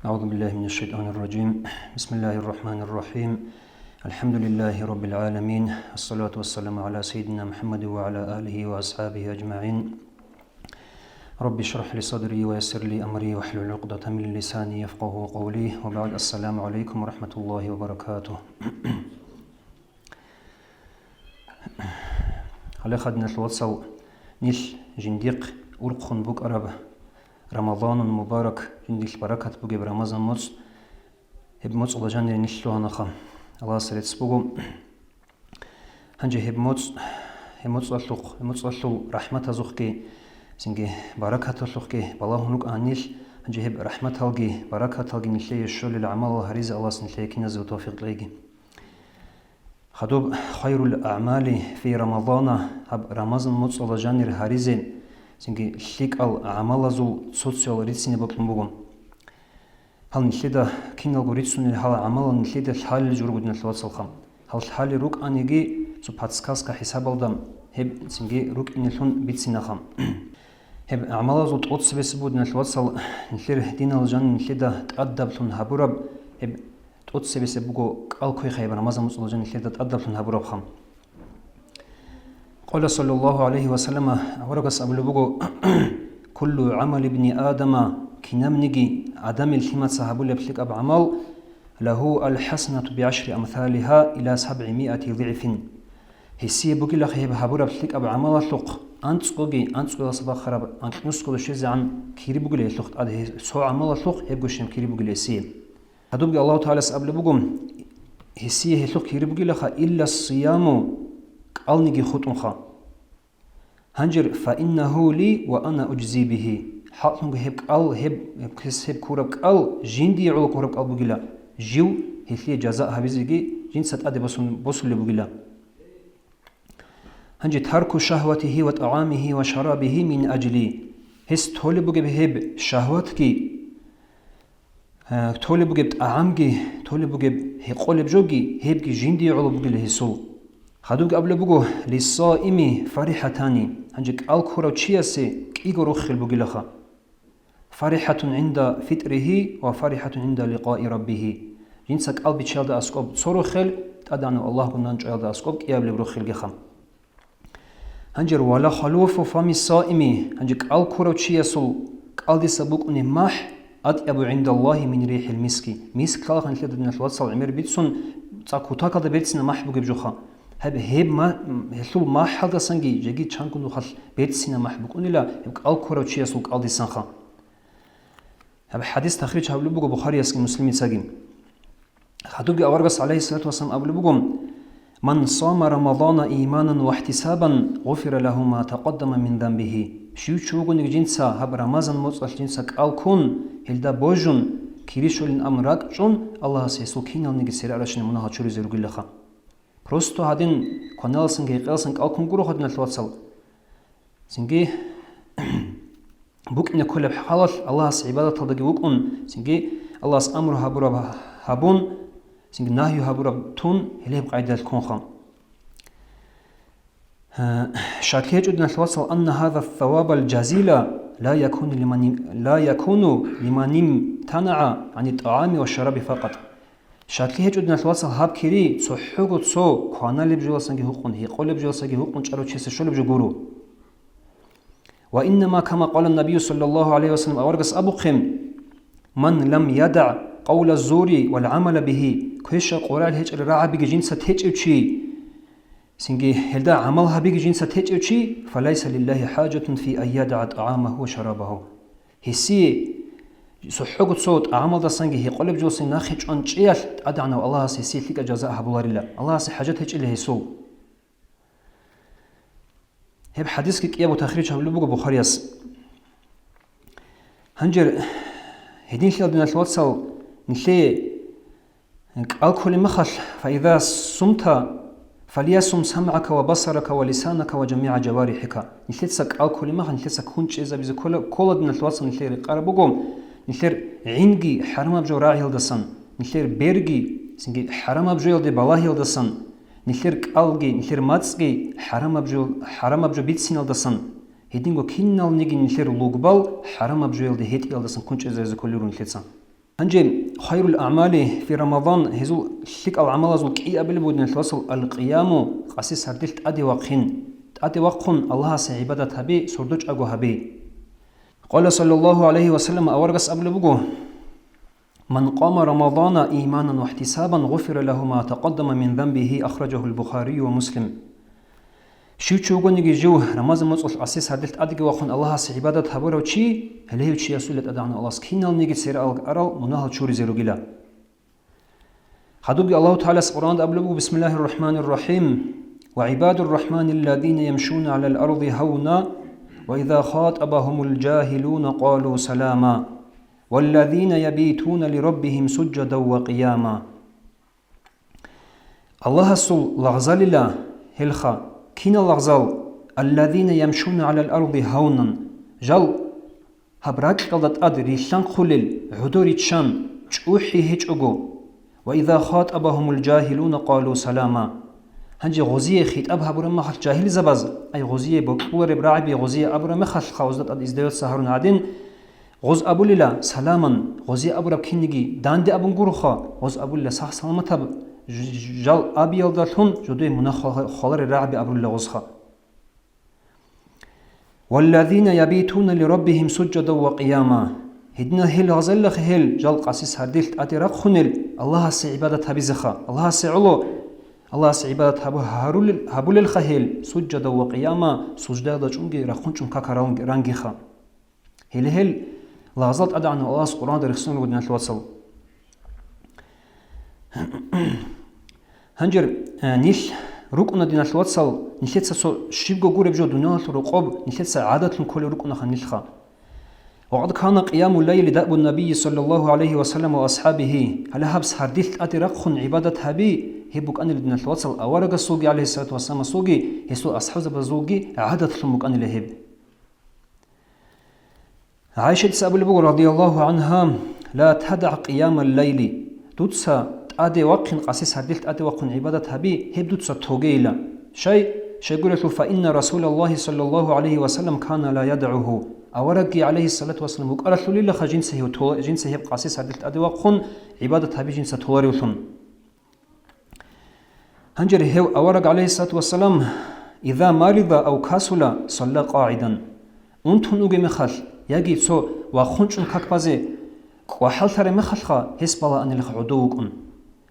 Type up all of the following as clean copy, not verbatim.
أعوذ بالله من الشيطان الرجيم. بسم الله الرحمن الرحيم. الحمد لله رب العالمين، الصلاة والسلام على سيدنا محمد وعلى آله وأصحابه أجمعين. رب اشرح لي صدري ويسر لي أمري واحلل عقدة من لساني يفقه قولي، وبعد السلام عليكم ورحمة الله وبركاته. على خدنا الواتساو نيل جنديق أرقخن بوك أرب رمضان مبارك جنديل بركة بوجي برمضان موت هب موت الله جاني نيلو هنخا الله سريت سبوغو هنجي هب موت أطلق رحمة زوخكي سنجي بركة زوخكي بالله نوك أنيل هنجي هب رحمة هلجي بركة هلجي نيلي الشول العمل هريز الله سنيلي كنز وتوفيق ليجي خدوب خير الأعمال في رمضان هب رمضان موت الله جاني هريزين سنجي ليك العمل زو سوسيال ريتسيني بطلبوغم هل نشيدا كين الغوريتسوني هل عمل نشيدا الحال جورغودنا الواتسالخم هل الحال روك انيجي سو باتسكاسكا حسابالدم هب سنجي روك انيلون بيتسيناخم هب عمل زو توتس بسبودنا الواتسال نشير دين الجان نشيدا تادبلون هابورب هب توتس بسبوغو قالكوي خيب رمضان مصلوجان نشيدا تادبلون هابورب خم قال صلى الله عليه وسلم ورقص أبلغو كل عمل ابن آدم كنمنجي عدم الحمد صحاب لبلك أب عمل له الحسنة بعشر أمثالها إلى 700 ضعف هسي بقي لك هب هبور بلك أب عمل لق أنت صباح خراب أنت نسكو شيء عن كيري بقي لق هذا سو عمل لق يبقى شيء كيري بقي لسي هدوب الله تعالى أبلغو هسي هلق كيري بقي لك إلا الصيام قال نجي خطنخا هنجر فإنه لي وأنا أجزي به حاطنج هب قال هب كس هب كورب قال جندي على كورب قال بقيلا جيو هي جزاء هبزيجي جنسة أدي بسول بقيلا هنجر ترك شهوته وطعامه وشرابه من أجلي هس تولي بقي بهب شهوتك تولي بقي بطعامك تولي بقي هقول بجوجي هبك جندي على بقيلا هسول خدوك قبل بقو للصائم فرحتان هنجك الكورو تشياسي كيغو روخل بقلخا فرحة عند فطره وفرحة عند لقاء ربه جنسك قلبي تشالد اسكوب صروخل تادانو الله كنان تشالد اسكوب قبل بروخل جخم هنجر ولا خلوف فم الصائم هنجك الكورو تشياسو قلدي سبوكني مح أطيب عند الله من ريح المسك مسك خلق نتلدنا الواتساب عمر بيتسون تاكوتا كذا بيتسنا مح بقى بجوخا هب ما هلول ما حدا سنجي جيجي تشانكو خل بيت سينا محبوك لا يبقى الكورة وشيء سوق ألدي سنخا هب حديث تخريج هبلو بقو بخاري اسكي مسلمي تساقين خدوبي أورغس عليه الصلاة والسلام أبلو بقوم من صام رمضان إيمانا واحتسابا غفر له ما تقدم من ذنبه شيو تشوغون جنسا هب رمضان موصل جنسا كالكون هلدا بوجون كيريشولين أمراك جون الله سيسو كينال نيجي سير علشان منها تشوري زيرو لخا просто один канал синге qelsin qalkunguru hodna lwatsal синге букне колеб халал Аллахс ибадат алдаги укун синге Аллахс амру хабура хабун синге нахю хабура тун хелеб qayдал конхам شاكيج ودنا الوصل أن هذا الثواب الجزيل لا يكون لمن امتنع عن الطعام والشراب فقط شاكيج ودنا الوصل هاب كيري صحوغو تصو كوانا لبجوالسانجي هقون هيقو لبجوالسانجي هقون چارو چيسي شو لبجو وإنما كما قال النبي صلى الله عليه وسلم أورغس أبوخم من لم يدع قول الزور والعمل به كيشا قرال هيج الرعا بيجي جنسة تيجوشي سنجي هلدا عملها بيجي جنسة تيجوشي فليس لله حاجة في أن يدع طعامه وشرابه هسي صحوغو تصوت عمل دا سنجي هي قلب جوسي ناخيج أن چيال أدعنا الله سيسي لك جزاء هبولار الله الله سي حاجات هيج إليه سو هب حديث كي يابو تخريج هبلو بقو بخارياس هنجر هدين خلال دينا الواتسال نخلي الكل مخل فإذا صمت فليصم سمعك وبصرك ولسانك وجميع جوارحك نخلي تسك الكل مخل نخلي تسك هونش إذا بيزا كل دينا الواتسال نخلي رقار بقوم نخلي عينجي حرم بجو راعي هلدسان نخلي بيرجي سنجي حرم بجو يلدي بالله هلدسان نخلي قلجي نخلي ماتسجي حرم بجو بيتسين هلدسان هدينغو كينال نيجي نخلي لوجبال حرم بجو يلدي هيت هلدسان كونش إذا كل يرون نخلي هنجي خير الأعمال في رمضان هزول لك أو عمل زول كي قبل بدنا الوصل القيام قاسيس هردلت أدي وقين أدي وقن الله سعبادة هبي سردوج أجو هبي قال صلى الله عليه وسلم أورجس قبل بجو من قام رمضان إيمانا واحتسابا غفر له ما تقدم من ذنبه أخرجه البخاري ومسلم شو تشوغون يجي جو رمضان مصل قاسيس هردلت أدي وقن الله سعبادة هبورو شي هليه شي يسولت أدعنا الله سكينال نيجي سير أرال مناهل شوري زيرو جلا خدوج الله تعالى القرآن أبلغ بسم الله الرحمن الرحيم وعباد الرحمن الذين يمشون على الأرض هونا وإذا خاطبهم الجاهلون قالوا سلاما والذين يبيتون لربهم سجدا وقياما الله السل لغزال الله هلخا كين لغزال الذين يمشون على الأرض هونا جل هبراك قلدت أدري شان خلل عدوري تشان تشوحي هجوغو وإذا خاطبهم الجاهلون قالوا سلاما هنجي غزية خطاب هبورا مخل جاهل زباز أي غزية بقور براعبي غزية أبورا مخل خوزدت أد إزديوت سهرون عدين غز أبو للا سلاما غزية أبورا بكينيجي داندي أبو نقروخا غز أبو للا صح سلامتا جال أبي يلدتون جدوي منا خلر راعبي أبو للا غزخا والذين يبيتون لربهم سجدا وقياما هدنا هل غزل هل جال قاسيس هردلت أتراق خنل الله سعبادة هبزخا الله سعلو الله سعبادة هبول الخهل سجدا وقياما سجدا دجونجي رخونچون كاكاران رانجيخا هل لغزلت أدعنا الله قرآن درخصون ودنا الوصل هنجر نيل ركنا دينا الوصل نيلتسا شيبغو غورب جو دنيا الرقوب نيلتسا عادة كل ركنا خنيلخا وقد كان قيام الليل دأب النبي صلى الله عليه وسلم وأصحابه هل هبس هردلت أترق عبادة هبي هبوك أن لدنا الوصل أورق السوقي عليه الصلاة والسلام السوقي يسوء أصحاب بزوقي عادة ثمك أن لهب عائشة سأبو البغر رضي الله عنها لا تدع قيام الليل دوتسا أدي وقن قاسيس هردلت أدي وقن عبادة هبي هب دوتسا توغيلا شيء يقول فإن رسول الله صلى الله عليه وسلم كان لا يدعه أورقي عليه الصلاة والسلام وقالت لله جنسه هب قاسيس هردلت أدي وقن عبادة هبي جنسة تولاريوثن هنجر هو أورق عليه الصلاة والسلام إذا مرض أو كسل صلى قاعدا أنتن أوجي مخل يجي سو وخنشن كاكبازي وحلتر مخلخا هسبلا أن الخعدوكن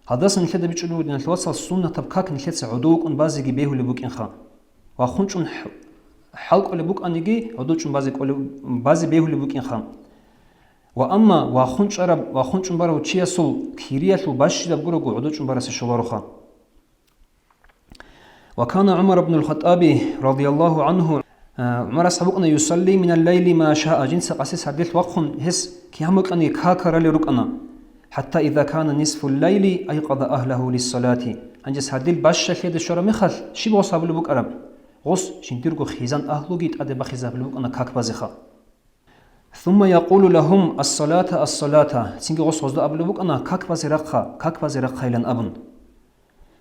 هذا سنلتد بيجلو دين الوصل سنة تبكاك نلتد عدوكن بازي بيه لبوكين خا وخنشن حلق لبوك أنيجي عدوكن بازي بيه لبوكين خا وأما وخنشن برا وتشيسول كيرياتو باش لبورو عدوكن برا سشلارخا وكان عمر بن الخطاب رضي الله عنه عمر سبقنا يصلي من الليل ما شاء جنس قاسيس هردلت وقن هس كيامك أني كاكر لركنا حتى إذا كان نصف الليل أيقظ أهله للصلاة أنجس هردل باش شيد الشورى مخل شي بوصاب لبوك أرب غص شنتيركو خيزان أهلو جيت أدي بخيزاب لبوك أنا كاك بازخا ثم يقول لهم الصلاة سنجي غص غصدو أبلبوك أنا كاك بازرقا إلان أبن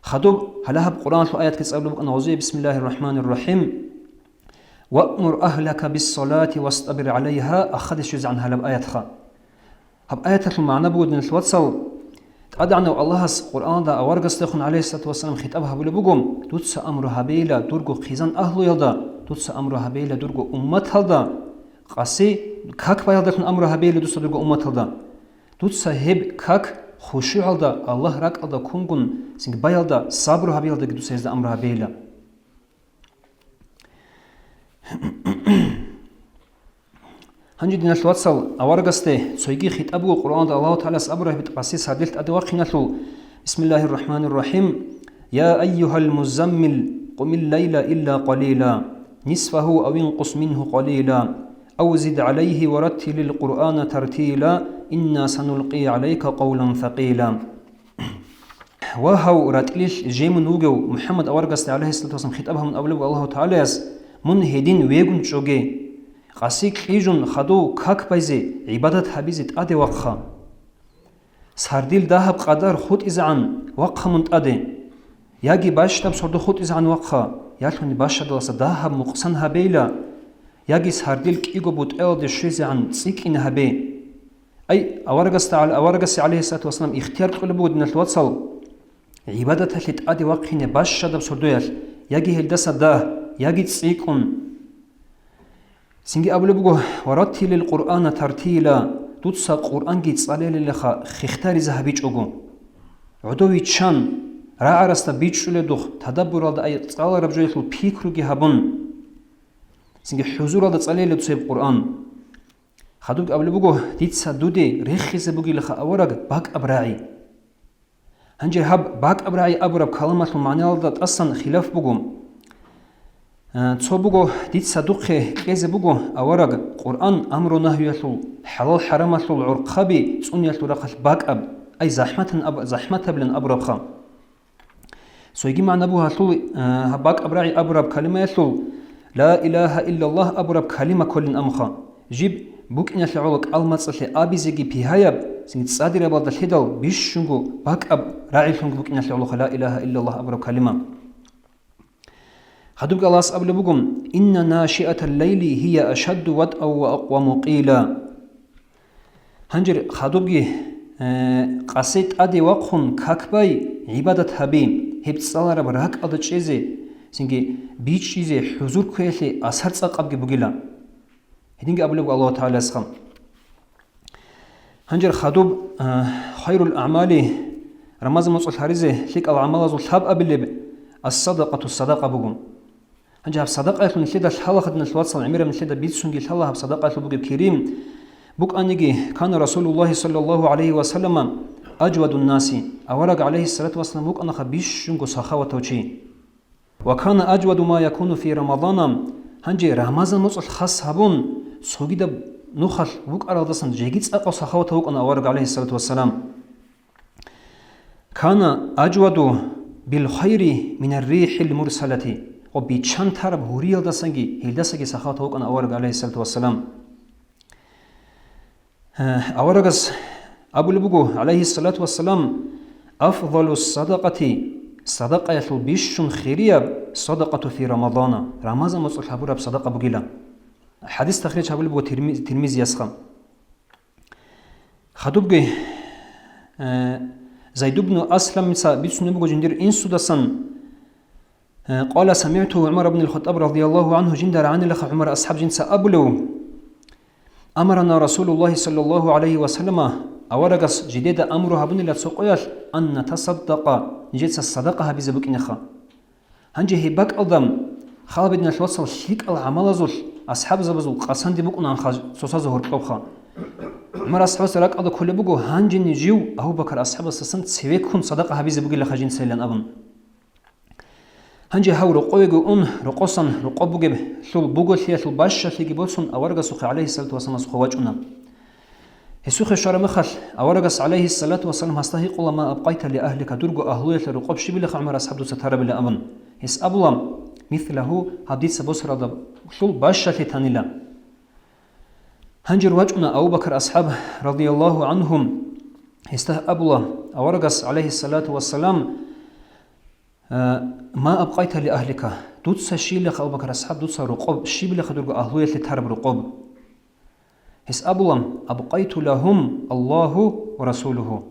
خدوب هلها بقرآن في آيات كتسأل لبوك أنا وزي بسم الله الرحمن الرحيم وأمر أهلك بالصلاة واصطبر عليها أخذش يزعن هلا بآياتها هب آياتك المعنى بود نتوصل تأدعنا الله القرآن دا أورق استخن عليه الصلاة والسلام خطابها بلبوكم دوتس أمر هبيلا درجو خيزان أهلو يلدا دوتس أمر هبيلا درجو أمت هلدا قاسي كاك بايلدا أمر هبيلا دوتس درجو أمت هلدا دوتس هب كاك خشوع هلدا الله راك هلدا كونغون سنگ بايلدا صبر هبيلدا دوتس هزدا أمر هبيلا هنجي دينا الوصل أورغسته سويجي خطابه القرآن الله تعالى صبره بتقاسيس هدلت أدواقنته بسم الله الرحمن الرحيم يا أيها المزمل قم الليل إلا قليلا نصفه أو انقص منه قليلا أو زد عليه ورتل القرآن ترتيلا إنا سنلقي عليك قولا ثقيلا وهو رتلش جيم نوجو محمد أورغسته عليه الصلاة والسلام خطابها من أولو الله تعالى من هدين ويغن شوغي قاسيك خيجون خدو كاك بايزي عبادت حبيزت أدي وقخا سرديل دهب قدر خود إزعان وقخا منتأدي ياجي باشتب سردو خود إزعان وقخا يالخوني باشتب دلسا دهب مقصن هبيلا ياجي سرديل كيغو بود دي شويزعان تسيك إن هبي أي أورغس عليه الصلاة والسلام اختيار قلبه دين الوصل عبادة لتأدي وقهن باش شدب سردويل يجي هلدسة ده يجي تسيكون سنجي أبلبغو ورتل القرآن ترتيلا دوتسا قرآن جيت صاليل لخا خختاري زهبيج أغو عدوي تشان راع رستا بيج لدوخ تدبر دا أي تصال ربجويل بيكرو جي هبون سنجي حضور دا صاليل دوسيب قرآن خدوك أبلبغو ديتسا دودي رخيز بغي لخا أورغ باك أبراعي هنجر هب باك أبراعي أبرب كلمة المعنى دا أصلا خلاف بغو تصو بغو ديتسا دوخي كيز بغو أورغ قرآن أمر نهي يلو حلال حرام يلو العرقابي تسون يلو رقل باك أب أي زحمة بلن أبربخا سو يجي معنى بوها يلو باك أبراعي أبرب كلمة يلو لا إله إلا الله أبرب كلمة كل أمخا جيب بوك إن يلعولك المتصل أبي زيجي بيهايب سنجد صادر بعض الحدل بيشنجو باك أب راعي شنجو بوك إن يلعولك لا إله إلا الله أبرب كلمة خدوك الله أسأل بكم إن ناشئة الليل هي أشد وطأ وأقوم قيلا هنجر خدوك قصيت أدي وقخن كاكباي عبادة هبيم هبت صالة براك أدت شيزي سنجي بيت شيزي حضور كويلي أسهر ساقب بقيلا هدينك أبلغ الله تعالى أسخم هنجر خدوب خير الأعمال رمز مصر حريزي لك العمال زو الحب أبلغ الصدقة بقوم هنجي هب صدقة من لدا الحلقة من الواتس العميرة من لدا بيت سنجي الحلقة هب صدقة بقى كريم بوك أنجي كان رسول الله صلى الله عليه وسلم أجود الناس أورق عليه الصلاة والسلام بوك أنا خبيش شنجو سخاوة توشي وكان أجود ما يكون في رمضان هنجي رمضان مصر خاص هبون سوغيدا نخل بوك أرادسن جيجيت أقو سخاوة بوك أنا أورق عليه الصلاة والسلام كان أجود بالخير من الريح المرسلة وبيتشان ترب هوريل دسنجي هيلدسجي سخاوة بوك أنا أورق عليه الصلاة والسلام أورغس أبو لبغو عليه الصلاة والسلام أفضل الصدقة صدقة يثل بيشن خيرية صدقة في رمضان مصر حبورة بصدقة بقيلة حديث تخريج أبو لبغو ترميز يسخم خدوبغي زيد بن أسلم بيتسن بغو جندير إنسو دسن قال سمعت عمر بن الخطاب رضي الله عنه جندر عن لخ عمر أصحاب جنس أبلو أمرنا رسول الله صلى الله عليه وسلم أورغس جديد أمرها بن لتسوقيال أن نتصدق نجيت الصدقة بزبك نخا هنجي هباك أضم خال بدنا الوصل شيك العمل زول أصحاب زبزول قصان دي بقنا عن خاج سوسا زهور طبخا عمر أصحاب سراك أضا كل بقو هنجي نجيو أبو بكر أصحاب السسن تسويكون صدقة بزبك لخاجين سيلان أبن هنجي هاو رقويغو رقوصن رقوبوغي ثل بوغو ثل باشا ثيغي بولسون أورغس عليه الصلاة والسلام سخواجنا هسوخ شرمخل أورغس عليه الصلاة والسلام هستهيق ما أبقيت لأهلك درغو أهلوية رقوب شبلخ عمر أصحاب دو سترب لأبن هس أبلا مثله هبديت سبوسر دب ثل باشا ثانيلا هنجي رواجنا أبو بكر أصحاب رضي الله عنهم هسته أبلا أورغس عليه الصلاة والسلام ما أبقيت لأهلك دوتسا شيلخ أبو بكر أصحاب دوتسا رقوب شبلخ درغو أهلوية ترب رقوب هس أبلم أبقيت لهم الله ورسوله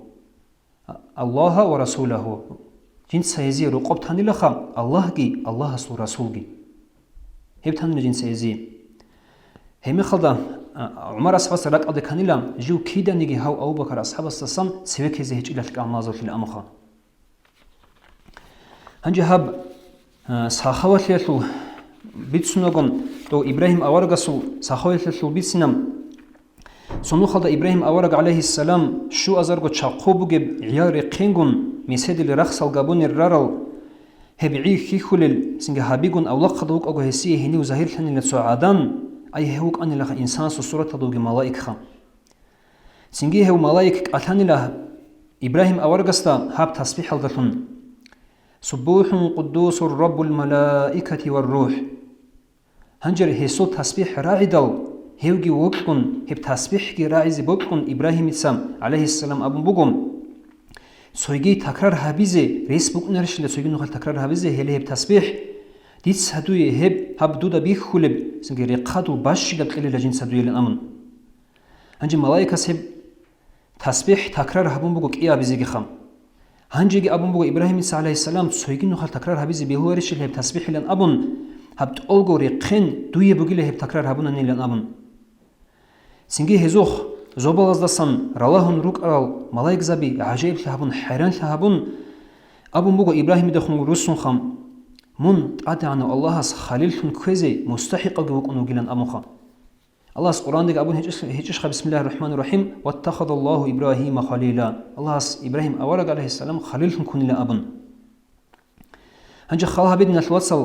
الله ورسوله جنس هذه رقوب تاني لخا الله جي الله سو رسول جي هب تاني جنس هذه هم خلدا عمر أصحاب سرق أدي كانيلا جو كيدا نيجي هاو أبو بكر أصحاب السسام سويك هذه هيج إلى الأمازل في الأمخا هنجي هب سخاوة ليتو بيتسنوغم تو إبراهيم أورغسو سخاوة ليتو بيتسنم سونو خلدا إبراهيم أورغ عليه السلام شو أزرغو تشاقوبوغ عيار قينغون ميسيد لرخص الغابون الرارل هبعي خيخولل سنجا هابيغون أولاق خدوك أغو هسيه هني وزهير لحني لتسوعادان أي هوك أني لخ إنسان سورة دوغ ملايك خا سنجي هو ملايك أتاني له إبراهيم أورغستا هاب تسبيح الغثن سبوح قدوس الرب الملائكة والروح هنجر هيسو تسبيح راعدل هيوغي وقكن هب تسبيح كي راعز بقكن إبراهيم السلام عليه السلام أبن بقم سويجي تكرار هبيزي ريس بقن رشل سويجي نخل تكرار هبيزي هلي هب تسبيح ديت سهدوي هب دودا بيخ خلب سنجي ريقادو باشي لبقلي لجين سهدوي للأمن هنجي ملايكة سهب тасбих такрар хабун буго кия бизиги хам ханжиги абун буго Ибраҳим иса алайҳиссалам сойги нухал такрар хабизи беҳуаришил ҳеб тасбих илан абун хаб олгори қин дуе бугиле ҳеб такрар хабунан илан абун синги хезух зобалаздасан ралахун рук арал малайк заби ажаиб хабун хайран хабун абун буго Ибраҳим дехун русун хам мун тадана Аллаҳас халилтун квезе мустаҳиқа гукуну гилан абун хам Аллаҳ Қуръан дега абун ҳеҷиш ха бисмиллаҳир роҳманир роҳим ваттахаза Аллоҳу Ибраҳима халила Аллаҳ Ибраҳим авараг алайҳиссалам халилтун кунила абун ҳанҷа халҳа бидин алвасал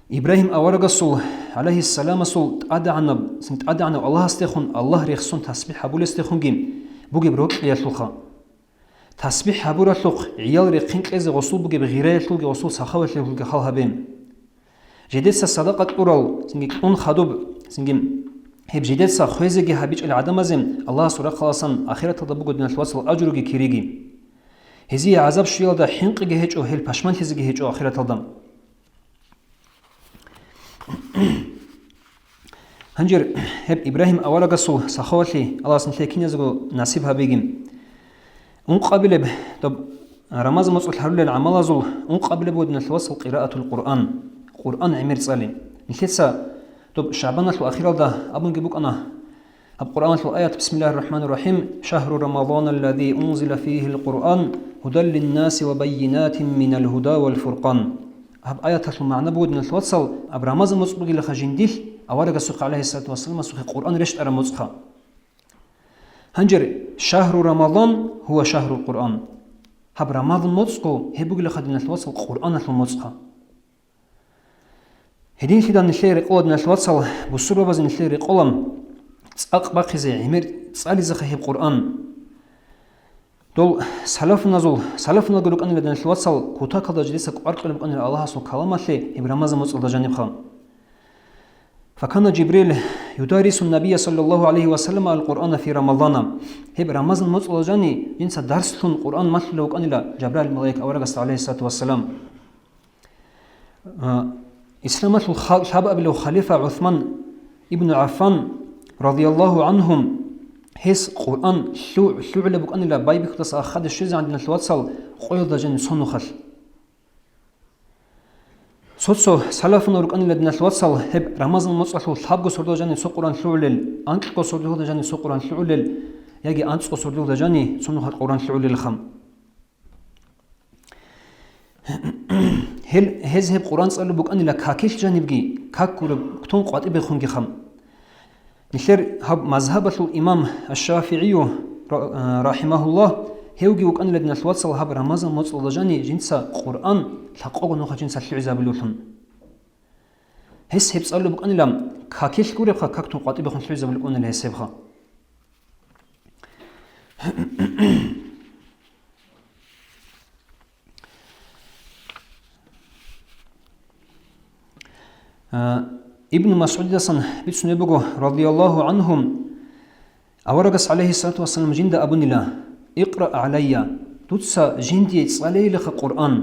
Ибраҳим аварагасул алайҳиссаламасул тадана Аллаҳ астехун Аллаҳ рехсун тасбиҳ хабул астехунги бугиб рок яллуха тасбиҳ хабураллух иял рехин қезе ғосул бугиб ғираяллуги ғосул сахаваллуги халҳа бем жедеса садақат урал синги ун хадуб синги ҳеб жидетса хӯезеги ҳабич али адамазем Аллаҳ сура қаласан ахиратада бугудин алвасал аҷруги кириги ҳези азаб шуялда ҳинқиги ҳечо ҳел пашман ҳезиги ҳечо ахираталдам ҳанҷир ҳеб Ибраҳим аварагасул сахавали Аллаҳ нихлекинязгу насиб ҳабегим ун қабилеб доб рамаза муцул ҳарулел амалазул ун қабилеб будин алвасал қираатул Қуръан Қуръан эмирцали нихлеса طب شعبان الأخير ده أبن جبوك أنا القرآن الآيات بسم الله الرحمن الرحيم شهر رمضان الذي أنزل فيه القرآن هدى للناس وبينات من الهدى والفرقان هب آيات المعنى بود من الوصل أب رمضان مصبوغي لخجنديل أورق السوق عليه الصلاة والسلام سوق القرآن رشت أرى مصخة هنجر شهر رمضان هو شهر القرآن هب رمضان مصقو هبوغي لخجنديل الوصل القرآن المصخة هدين خدان نخير قود نشواتسال بسور باباز نخير قولم تساق باقيزي عمير تسالي زخيب قرآن دول سلف نزول أن لدن نشواتسال كوتا كدا جلسة قارق لبقى أن الله سو كلامة لي إبراماز مصل دجانب خام فكان جبريل يدارس النبي صلى الله عليه وسلم القرآن في رمضان هب رمضان مصل دجاني جنس درس لون قرآن مثل لو أن جبريل الملائكة أورغس عليه الصلاة والسلام إسلامات الخلفاء بلو خليفة عثمان ابن عفان رضي الله عنهم هس قرآن شو علبك أن لا باي بكتس أخذ الشيء عندنا الواتسال قيد جن صنو خل صوتسو سلفنا رك أن لدنا الواتسال هب رمضان مصلح الحب صورة جن سو قرآن شو علل أنت صورة جن سو قرآن شو علل يجي أنت صورة جن صنو خل قرآن شو علل خم هل هذه القرآن سألوا بك أن لا كاكيش جانبجي كاكور كتون قاطع بخونجي خم نخير هب مذهب الإمام الشافعي رحمه الله هيوجي وك أن لدنا الواتسال هب رمضان مصل جاني جنسا قرآن تقوى نوخ جنسا العزاب لوثن هس هب سألوا بك أن لا كاكيش كوري بخا كاكتون قاطع بخون العزاب لوثن له سبخا ابن مسعود دسن بتسنبغو رضي الله عنهم أورغس عليه الصلاة والسلام جند أبن الله اقرأ علي تتسا جندي تصلي لخ قرآن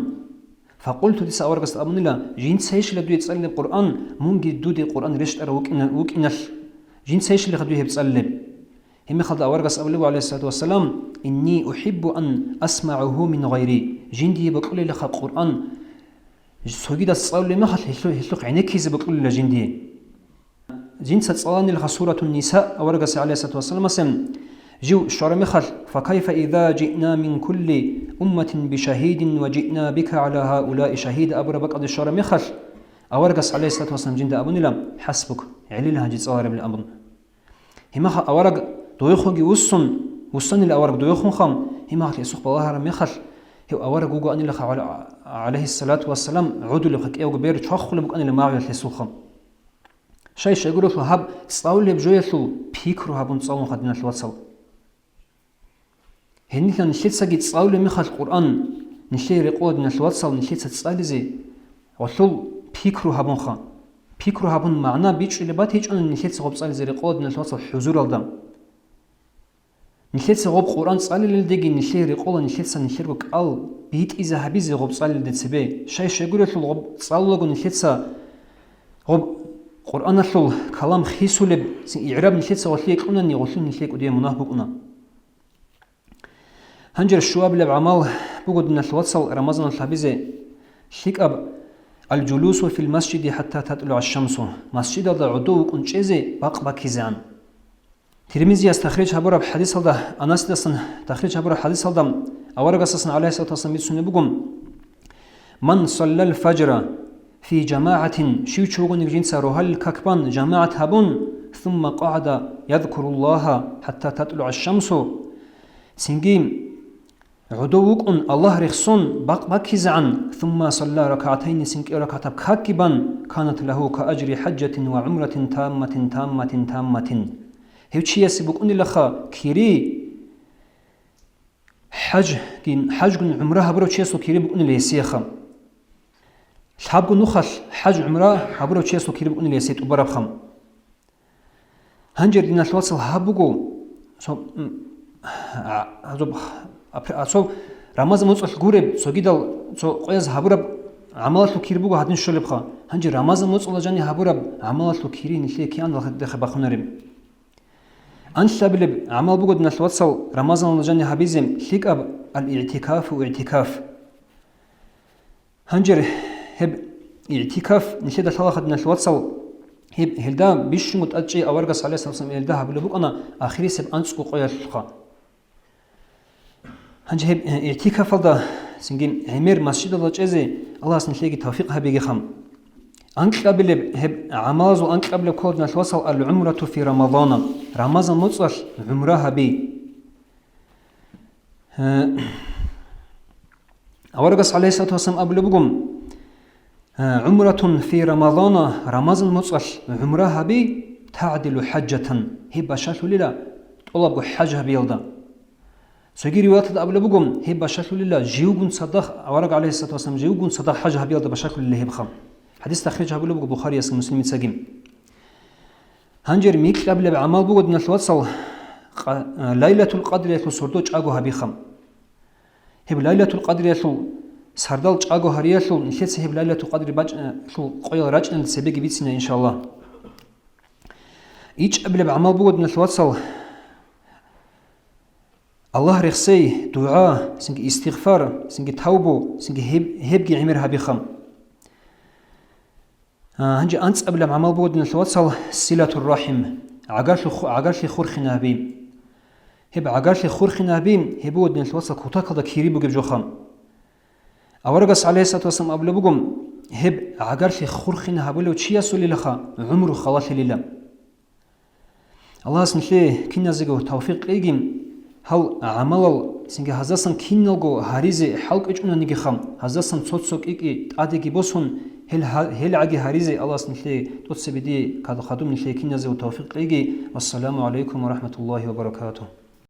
فقلت تتسا أورغس أبن الله جند سيش لدو يتصلي القرآن منجي دودي القرآن رشت أرى وكإنال جند سيش لخدو يتصلي هم خلد أورغس أبن الله عليه الصلاة والسلام إني أحب أن أسمعه من غيري جندي بقول لخ القرآن سوغيدا تصاول ما خل هلوق عينك كيز بقول لجندي جنس تصالني لها سورة النساء أورغس عليه الصلاة والسلام سم جو شعر مخل فكيف إذا جئنا من كل أمة بشهيد وجئنا بك على هؤلاء شهيد أبو ربك أد الشعر مخل أورغس عليه الصلاة والسلام جند أبن لم حسبك علي لها جد صار بالأمر هما أورغ دويخوغي وصن الأورغ دويخون خم هما يسوق بالله رمخل هو أورا جوجو أن لخ عليه الصلاة والسلام عدو لخك أو جبير تشخل بق أن لما عيل تسوخم شيء يقولوا له هب صاول بجوية له بيكرو هبون صاول خدنا الوصل هني كان نشيت سجد صاول مخال القرآن نشيت رقود من الوصل نشيت تصال زي وصل بيكرو هبون خان بيكرو هبون معنا بيتش اللي باتيج أن نشيت سقط صال زي رقود من الوصل حضور الدم نشيت سقط قرآن صال للدقي نشيت رقود نشيت سنشيت قال بيت إذا هبيز غب صال للدتسبه شيء يقولوا له غب صال لقون نشيت سا غب قرآن الشل كلام خيسول إعراب نشيت سواليك أنا نيغسل نشيك ودي منافق أنا هنجر الشواب اللي بعمل بقعد نتوصل رمضان الحبيزة شيكاب الجلوس في المسجد حتى تطلع الشمس مسجد العدو كنشيزي باكيزان ترمذي استخرج هبر بحديث هذا انس دسن تخرج هبر حديث هذا اورغسن عليه الصلاه والسلام سنبغم من صلى الفجر في جماعه شيوچوغن جنس روحل ككبان جماعه هبون ثم قعد يذكر الله حتى تطلع الشمس سنجيم عدوكن الله رخصون باكيزان ثم صلى ركعتين سنك ركعت كاكبا كانت له كأجر حجة وعمرة تامة هيوتشي يسبقون لخا كيري حج عمره برو تشيسو كيري بقون ليسيخا حابق نخل حج عمره برو تشيسو كيري بقون ليسيت وبربخم هنجر دينا الوصل هابقو رمضان مصل غورب سوغيدال سو قياس هابرب عملت كيربو هادن شولبخا هنجي رمضان مصل جاني هابرب عملت كيرين لي كيان دخ بخنرب انسبلب عمل بوغد نتوصل رمضان جاني حبيزم ليك اب الاعتكاف واعتكاف هنجر هب اعتكاف نشد ثلاثه نتوصل هب هلدا بيشمت اجي اورغس عليه الصلاه والسلام هلدا هبلبو انا اخري سب انسقو قيالخا هنجي هب اعتكاف دا سنجين عمر مسجد الله جزي الله سنلقي توفيق هبيغي خم انقبل هب عماز وانقبل كود نتوصل العمره في رمضان مصل عمره هبي اورغس عليه الصلاه والسلام ابلبكم عمره في رمضان مصل عمره هبي تعدل حجه هب شاتو ليلا طلب حج هبيلدا سوغي روايات ابلبكم هب شاتو ليلا جيوغن صدق اورغ عليه الصلاه والسلام جيوغن صدق حج هبيلدا بشكل اللي هبخم حديث تخرج ابلبكم بخاري اسم مسلم تسجم هنجر ميك قبل بعمل بوغد نتوصل ليلة القدر يتلو سردو چاغو هبيخم هب ليلة القدر يتلو سردال چاغو هريتلو نشيت هب ليلة القدر باج تلو قيل راجن سبيغي بيتسنا ان شاء الله ايش قبل بعمل بوغد نتوصل الله رخصي دعاء سنك استغفار سنك توبو سنك هبجي عمر هبيخم هنجي أنت قبل ما عمل بود نتوصل صلة الرحم عقارش خورخنا بيم هب عقارش خورخنا بيم هبود نتوصل كوتاك هذا كيري بوجب جوخم أورجس عليه الصلاة والسلام قبل بقوم هب عقارش خورخنا هبولو تشيا سولي لخا عمره خلاص لله الله سنلي كنا زيجو توفيق إيجيم هل عمل سنجي هزاسن كينلجو هاريزي حلق إجونا نيجي خم هزاسن صوت إيجي تعدي بوسون هل عجي هاريزي الله سنلي توتسبدي كذا خدوم نلي كنا زيجو توفيق إيجي والسلام عليكم ورحمة الله وبركاته.